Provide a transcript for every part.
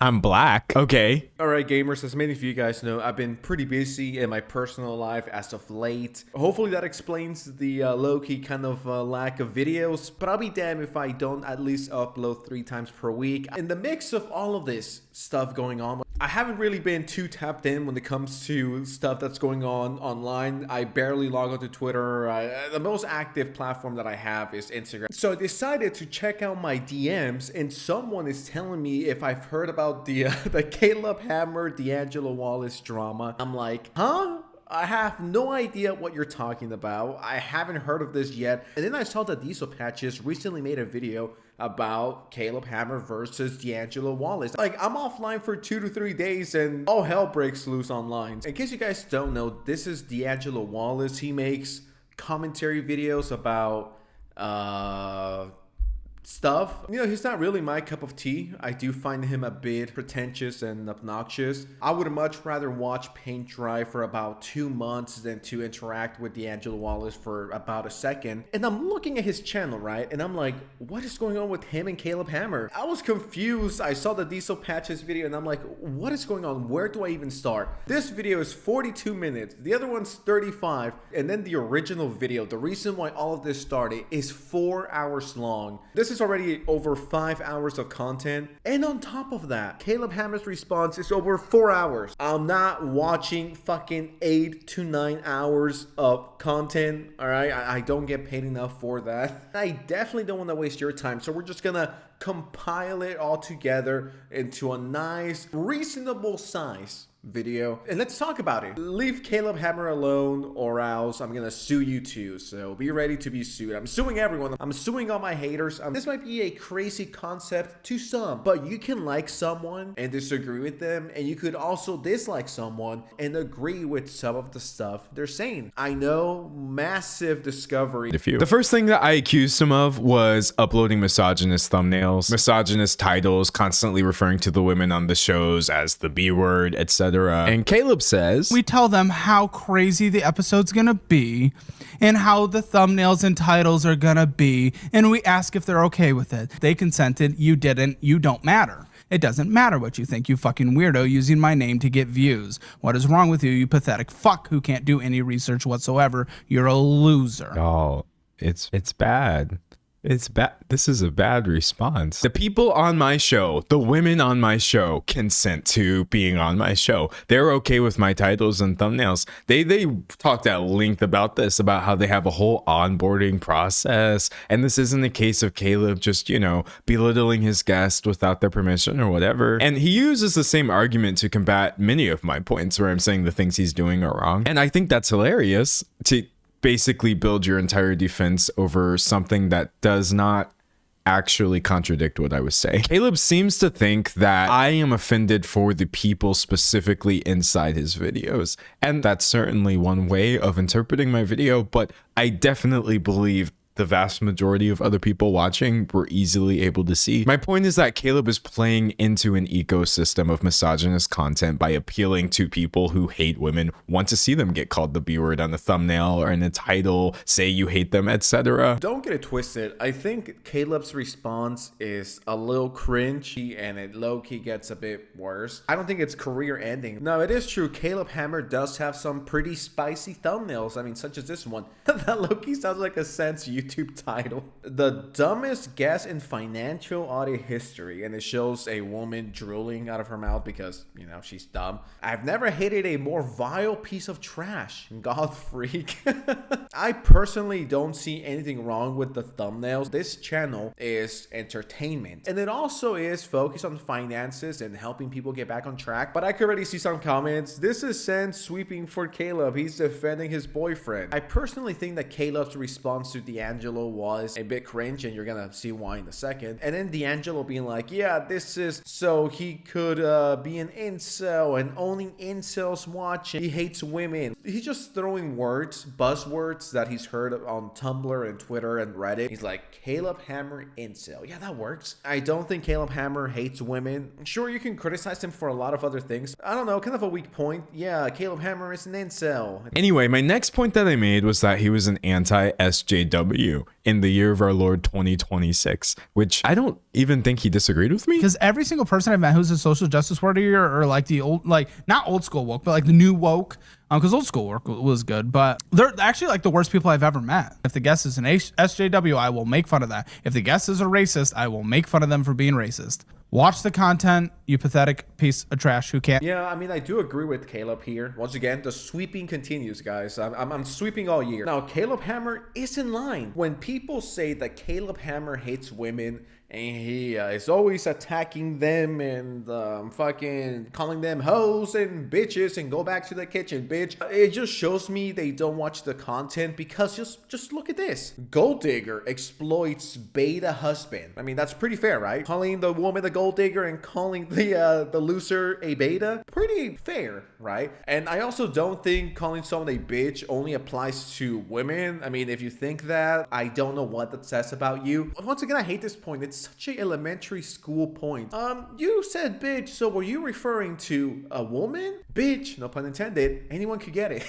I'm black. Okay. Alright gamers, as many of you guys know, I've been pretty busy in my personal life as of late. Hopefully that explains the low-key kind of lack of videos, but I'll be damned if I don't at least upload 3 times per week. In the mix of all of this stuff going on, I haven't really been too tapped in when it comes to stuff that's going on online. I barely log onto Twitter. The most active platform that I have is Instagram. So I decided to check out my DMs, and someone is telling me if I've heard about the Caleb Hammer, D'Angelo Wallace drama. I'm like, huh? I have no idea what you're talking about. I haven't heard of this yet. And then I saw that Diesel Patches recently made a video about Caleb Hammer versus D'Angelo Wallace. Like, I'm offline for 2 to 3 days and all hell breaks loose online. In case you guys don't know, this is D'Angelo Wallace. He makes commentary videos about stuff. You know, he's not really my cup of tea. I do find him a bit pretentious and obnoxious. I would much rather watch paint dry for about 2 months than to interact with D'Angelo Wallace for about a second. And I'm looking at his channel, right? And I'm like, what is going on with him and Caleb Hammer? I was confused. I saw the Diesel Patches video and I'm like, what is going on? Where do I even start? This video is 42 minutes. The other one's 35. And then the original video, the reason why all of this started, is 4 hours long. This is already over 5 hours of content, and on top of that, Caleb Hammer's response is over 4 hours. I'm not watching fucking 8 to 9 hours of content. All right, I don't get paid enough for that. I definitely don't want to waste your time, so we're just gonna compile it all together into a nice, reasonable size video, and let's talk about it. Leave Caleb Hammer alone or else I'm gonna sue you too, so be ready to be sued. I'm suing everyone. I'm suing all my haters. This might be a crazy concept to some, but you can like someone and disagree with them, and you could also dislike someone and agree with some of the stuff they're saying. I know, massive discovery. The first thing that I accused him of was uploading misogynist thumbnails, misogynist titles, constantly referring to the women on the shows as the B word, etc. And Caleb says, we tell them how crazy the episode's gonna be and how the thumbnails and titles are gonna be, and we ask if they're okay with it. They consented, you didn't, you don't matter. It doesn't matter what you think, you fucking weirdo using my name to get views. What is wrong with you, you pathetic fuck who can't do any research whatsoever? You're a loser. Oh, it's bad. It's bad. This is a bad response. The people on my show, the women on my show, consent to being on my show. They're okay with my titles and thumbnails. They talked at length about this, about how they have a whole onboarding process. And this isn't a case of Caleb just, you know, belittling his guest without their permission or whatever. And he uses the same argument to combat many of my points where I'm saying the things he's doing are wrong. And I think that's hilarious to basically build your entire defense over something that does not actually contradict what I was saying. Caleb seems to think that I am offended for the people specifically inside his videos, and that's certainly one way of interpreting my video, but I definitely believe the vast majority of other people watching were easily able to see. My point is that Caleb is playing into an ecosystem of misogynist content by appealing to people who hate women, want to see them get called the B word on the thumbnail or in the title, say you hate them, etc. Don't get it twisted. I think Caleb's response is a little cringy and it low-key gets a bit worse. I don't think it's career ending. No, it is true. Caleb Hammer does have some pretty spicy thumbnails. I mean, such as this one. That low-key sounds like a Sense YouTube title. The dumbest guess in financial audit history, and it shows a woman drooling out of her mouth because, you know, she's dumb. I've never hated a more vile piece of trash. God freak. I personally don't see anything wrong with the thumbnails. This channel is entertainment, and it also is focused on finances and helping people get back on track. But I could already see some comments. This is Sense sweeping for Caleb. He's defending his boyfriend. I personally think that Caleb's response to D'Angelo was a bit cringe, and you're gonna see why in a second. And then D'Angelo being like, yeah, this is so he could be an incel and only incels watching. He hates women. He's just throwing words, buzzwords that he's heard on Tumblr and Twitter and Reddit. He's like, Caleb Hammer incel. Yeah, that works. I don't think Caleb Hammer hates women. Sure, you can criticize him for a lot of other things. I don't know, kind of a weak point. Yeah, Caleb Hammer is an incel. Anyway, my next point that I made was that he was an anti-SJW you in the year of our Lord 2026, which I don't even think he disagreed with me. Because every single person I've met who's a social justice warrior or like the old, like not old school woke, but like the new woke, because old school work was good, but they're actually like the worst people I've ever met. If the guest is an SJW, I will make fun of that. If the guest is a racist, I will make fun of them for being racist. Watch the content, you pathetic piece of trash who can't. Yeah, I mean, I do agree with Caleb here. Once again, the sweeping continues, guys. I'm sweeping all year. Now, Caleb Hammer is in line. When people say that Caleb Hammer hates women and he is always attacking them and fucking calling them hoes and bitches and go back to the kitchen, bitch. It just shows me they don't watch the content, because just look at this. Gold digger exploits beta husband. I mean, that's pretty fair, right? Calling the woman a gold digger and calling the loser a beta, pretty fair, right? And I also don't think calling someone a bitch only applies to women. I mean, if you think that, I don't know what that says about you. Once again, I hate this point. It's such an elementary school point. You said bitch, so were you referring to a woman? Bitch, no pun intended. Anyone could get it.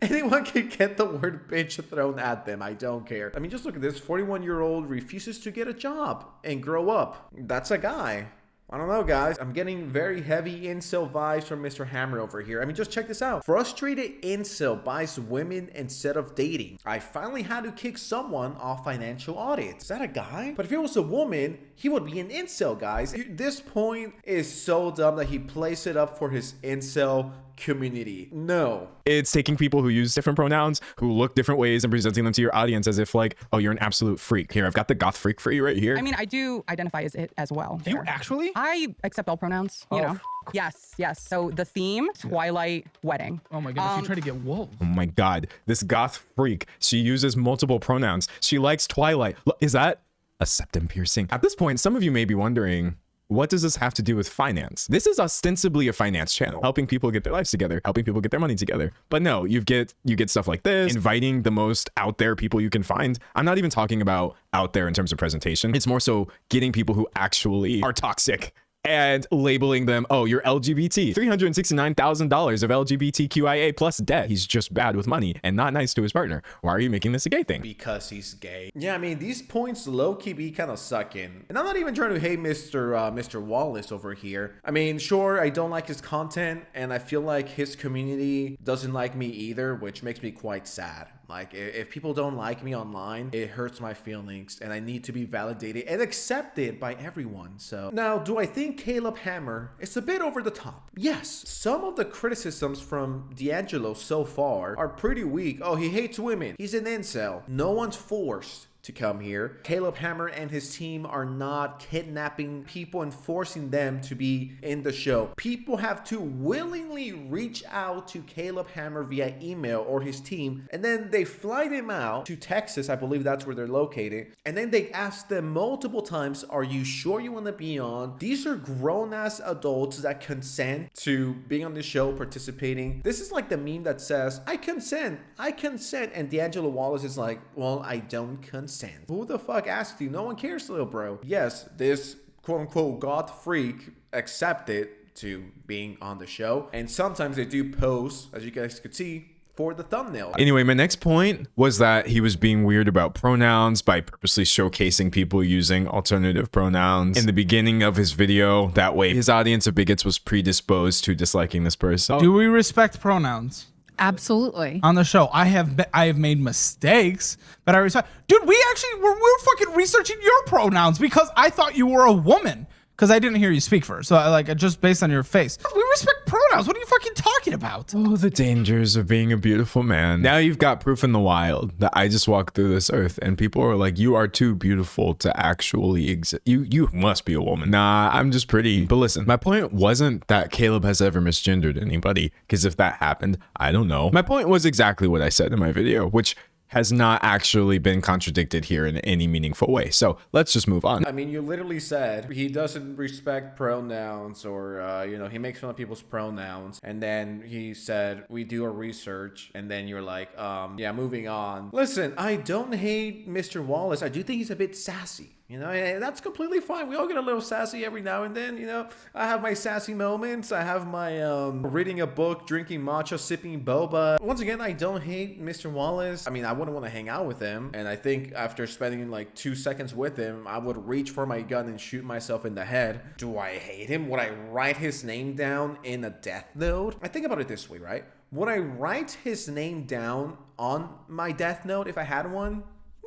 Anyone could get the word bitch thrown at them. I don't care. I mean, just look at this. 41-year-old refuses to get a job and grow up. That's a guy. I don't know, guys. I'm getting very heavy incel vibes from Mr. Hammer over here. I mean, just check this out. Frustrated incel buys women instead of dating. I finally had to kick someone off financial audit. Is that a guy? But if it was a woman, he would be an incel, guys. This point is so dumb that he plays it up for his incel community. No. It's taking people who use different pronouns, who look different ways, and presenting them to your audience as if like, oh, you're an absolute freak. Here, I've got the goth freak for you right here. I mean, I do identify as it as well. You actually? I accept all pronouns, you know. Yes. So the theme, Twilight Wedding. Oh my goodness, you try to get woke. Oh my God, this goth freak. She uses multiple pronouns. She likes Twilight. Look, is that a septum piercing? At this point, some of you may be wondering, what does this have to do with finance? This is ostensibly a finance channel, helping people get their lives together, helping people get their money together. But no, you get stuff like this, inviting the most out there people you can find. I'm not even talking about out there in terms of presentation. It's more so getting people who actually are toxic and labeling them, oh, you're LGBT. $369,000 of LGBTQIA plus debt. He's just bad with money and not nice to his partner. Why are you making this a gay thing? Because he's gay. Yeah, I mean, these points low-key be kind of sucking. And I'm not even trying to hate Mr. Wallace over here. I mean, sure, I don't like his content, and I feel like his community doesn't like me either, which makes me quite sad. Like, if people don't like me online, it hurts my feelings, and I need to be validated and accepted by everyone. So now, do I think Caleb Hammer is a bit over the top? Yes. Some of the criticisms from D'Angelo so far are pretty weak. Oh, he hates women. He's an incel. No one's forced to come here. Caleb Hammer and his team are not kidnapping people and forcing them to be in the show. People have to willingly reach out to Caleb Hammer via email or his team, and then they fly them out to Texas. I believe that's where they're located. And then they ask them multiple times, are you sure you want to be on? These are grown-ass adults that consent to being on the show, participating. This is like the meme that says, I consent. And D'Angelo Wallace is like, well, I don't consent. Who the fuck asked you? No one cares, little bro. Yes, this quote-unquote goth freak accepted to being on the show. And sometimes they do pose, as you guys could see, for the thumbnail. Anyway, my next point was that he was being weird about pronouns by purposely showcasing people using alternative pronouns in the beginning of his video. That way, his audience of bigots was predisposed to disliking this person. Do we respect pronouns? Absolutely. On the show, I have made mistakes, but I respect. Dude, we're fucking researching your pronouns because I thought you were a woman. Because I didn't hear you speak first. So like just based on your face. We respect pronouns. What are you fucking talking about? Oh, the dangers of being a beautiful man. Now you've got proof in the wild that I just walked through this earth and people are like, you are too beautiful to actually exist. You must be a woman. Nah, I'm just pretty. But listen, my point wasn't that Caleb has ever misgendered anybody. Because if that happened, I don't know. My point was exactly what I said in my video, which has not actually been contradicted here in any meaningful way. So let's just move on. I mean, you literally said he doesn't respect pronouns or, he makes fun of people's pronouns. And then he said, we do our research. And then you're like, yeah, moving on. Listen, I don't hate Mr. Wallace. I do think he's a bit sassy. You know, and that's completely fine. We all get a little sassy every now and then. You know, I have my sassy moments. I have my reading a book, drinking matcha, sipping boba. Once again, I don't hate Mr. Wallace. I mean, I wouldn't want to hang out with him. And I think after spending like 2 seconds with him, I would reach for my gun and shoot myself in the head. Do I hate him? Would I write his name down in a death note? I think about it this way, right? Would I write his name down on my death note if I had one?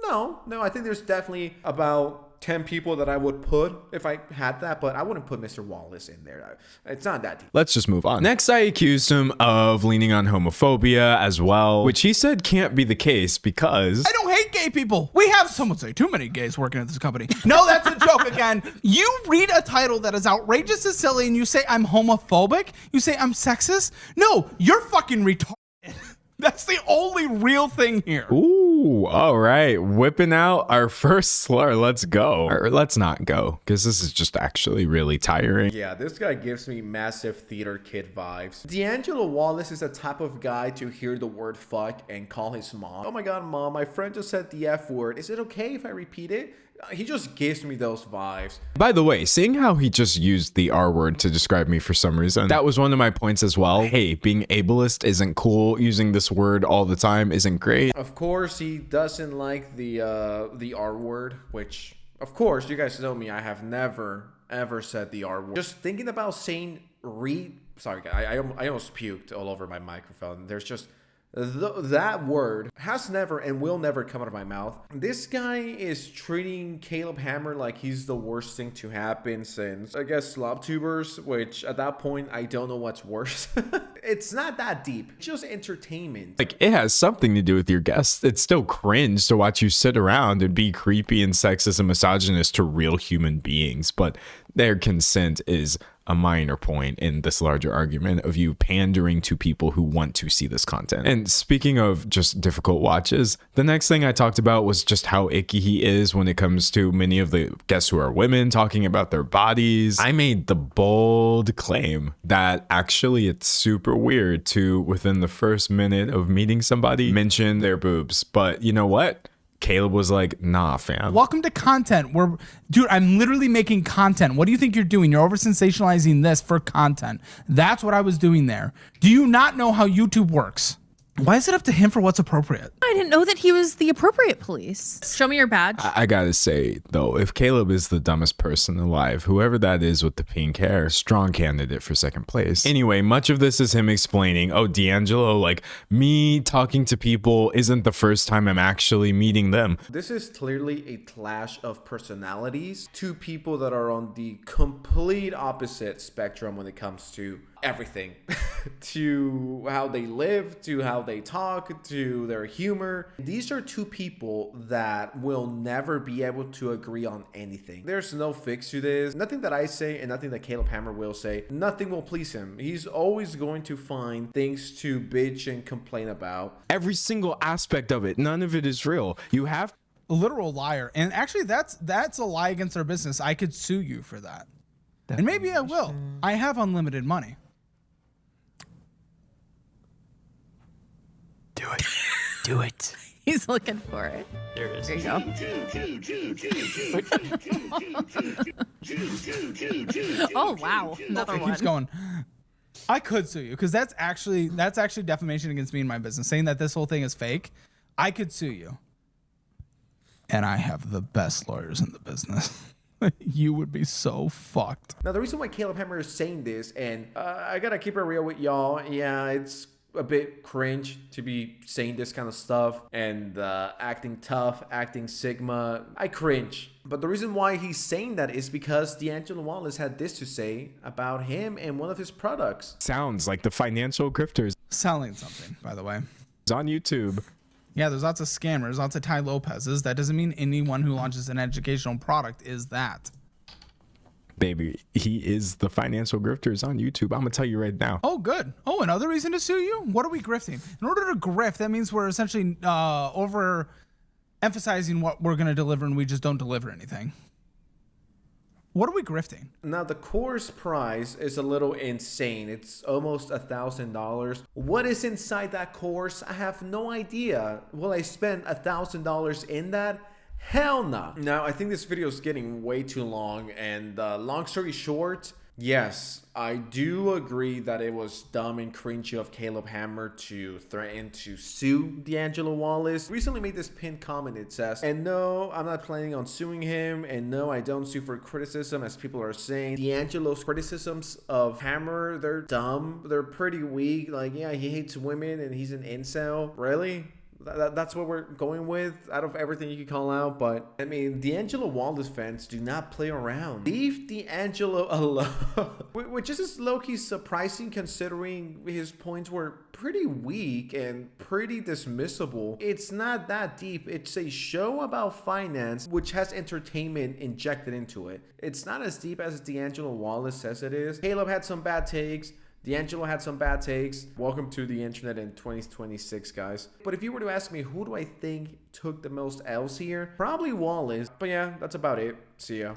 No, I think there's definitely about 10 people that I would put if I had that, but I wouldn't put Mr. Wallace in there. It's not that deep. Let's just move on. Next, I accused him of leaning on homophobia as well, which he said can't be the case because I don't hate gay people. We have, some would say, too many gays working at this company. No, that's a joke again. You read a title that is outrageous and silly and you say I'm homophobic? You say I'm sexist? No, you're fucking retarded. That's the only real thing here. Ooh, all right. Whipping out our first slur. Let's go. Or let's not go, because this is just actually really tiring. Yeah, this guy gives me massive theater kid vibes. D'Angelo Wallace is the type of guy to hear the word fuck and call his mom. Oh my god, mom, my friend just said the F word. Is it okay if I repeat it? He just gives me those vibes. By the way, seeing how he just used the R word to describe me for some reason, that was one of my points as well. Hey, being ableist isn't cool. Using this word all the time isn't great. Of course, he doesn't like the R word, which, of course, you guys know me. I have never, ever said the R word. Just thinking about saying sorry, I almost puked all over my microphone. There's just... that word has never and will never come out of my mouth. This guy is treating Caleb Hammer like he's the worst thing to happen since, I guess, SlobTubers, which at that point, I don't know what's worse. It's not that deep. It's just entertainment. Like, it has something to do with your guests. It's still cringe to watch you sit around and be creepy and sexist and misogynist to real human beings, but their consent is a minor point in this larger argument of you pandering to people who want to see this content. And speaking of just difficult watches, the next thing I talked about was just how icky he is when it comes to many of the guests who are women talking about their bodies. I made the bold claim that actually it's super weird to, within the first minute of meeting somebody, mention their boobs. But you know what? Caleb was like, nah, fam. Welcome to content. Dude, I'm literally making content. What do you think you're doing? You're over sensationalizing this for content. That's what I was doing there. Do you not know how YouTube works? Why is it up to him for what's appropriate? I didn't know that he was the appropriate police. Show me your badge. I gotta say, though, if Caleb is the dumbest person alive, whoever that is with the pink hair, strong candidate for second place. Anyway, much of this is him explaining, oh, D'Angelo, like, me talking to people isn't the first time I'm actually meeting them. This is clearly a clash of personalities. Two people that are on the complete opposite spectrum when it comes to everything. To how they live, to how they talk, to their humor. These are two people that will never be able to agree on anything. There's no fix to this. Nothing that I say and nothing that Caleb Hammer will say, nothing will please him. He's always going to find things to bitch and complain about. Every single aspect of it, none of it is real. You have A literal liar. And actually, that's a lie against our business. I could sue you for that. And maybe I will. I have unlimited money. Do it. Do it. He's looking for it. There it is. There you go. Oh, wow. Another It one. keeps going. I could sue you because that's actually defamation against me and my business. Saying that this whole thing is fake, I could sue you. And I have the best lawyers in the business. You would be so fucked. Now, the reason why Caleb Hammer is saying this, and I gotta keep it real with y'all, yeah, it's a bit cringe to be saying this kind of stuff and acting tough, acting Sigma. I cringe. But the reason why he's saying that is because D'Angelo Wallace had this to say about him and one of his products. sounds like the financial grifters Selling something, by the way. on YouTube. Yeah, there's lots of scammers, lots of Ty Lopez's. That doesn't mean anyone who launches an educational product is that. Baby, he is the financial grifters on YouTube. I'm gonna tell you right now. Oh, good. Oh, another reason to sue you? What are we grifting? In order to grift, that means we're essentially over emphasizing what we're going to deliver and we just don't deliver anything. What are we grifting? Now, the course price is a little insane. It's almost $1,000. What is inside that course? I have no idea. Will I spend $1,000 in that? Hell no. Now, I think this video is getting way too long, and long story short, yes, I do agree that it was dumb and cringy of Caleb Hammer to threaten to sue D'Angelo Wallace. Recently made this pinned comment. It says, and no, I'm not planning on suing him, and no, I don't sue for criticism, as people are saying. D'Angelo's criticisms of Hammer, they're dumb. They're pretty weak. Like, yeah, he hates women and he's an incel. Really? That's what we're going with out of everything you could call out. But I mean, D'Angelo Wallace fans do not play around. Leave D'Angelo alone. Which is low-key surprising considering his points were pretty weak and pretty dismissible. It's not that deep. It's a show about finance which has entertainment injected into it. It's not as deep as D'Angelo Wallace says it is. Caleb had some bad takes. D'Angelo had some bad takes. Welcome to the internet in 2026, guys. But if you were to ask me, who do I think took the most L's here? Probably Wallace. But yeah, that's about it. See ya.